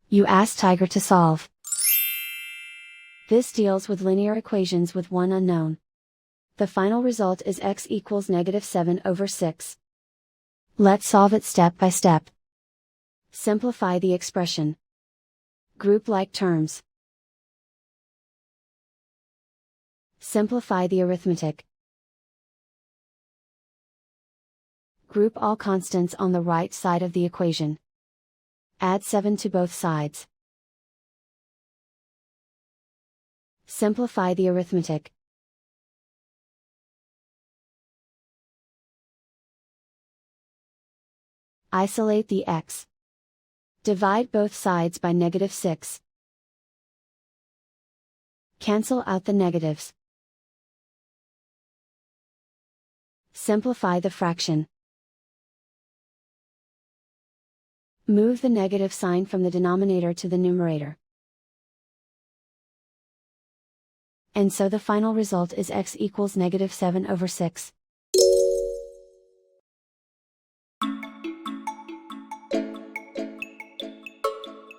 You ask Tiger to solve. This deals with linear equations with one unknown. The final result is x equals -7/6. Let's solve it step by step. Simplify the expression. Group like terms. Simplify the arithmetic. Group all constants on the right side of the equation. Add 7 to both sides. Simplify the arithmetic. Isolate the x. Divide both sides by -6. Cancel out the negatives. Simplify the fraction. Move the negative sign from the denominator to the numerator. And so the final result is x equals -7/6.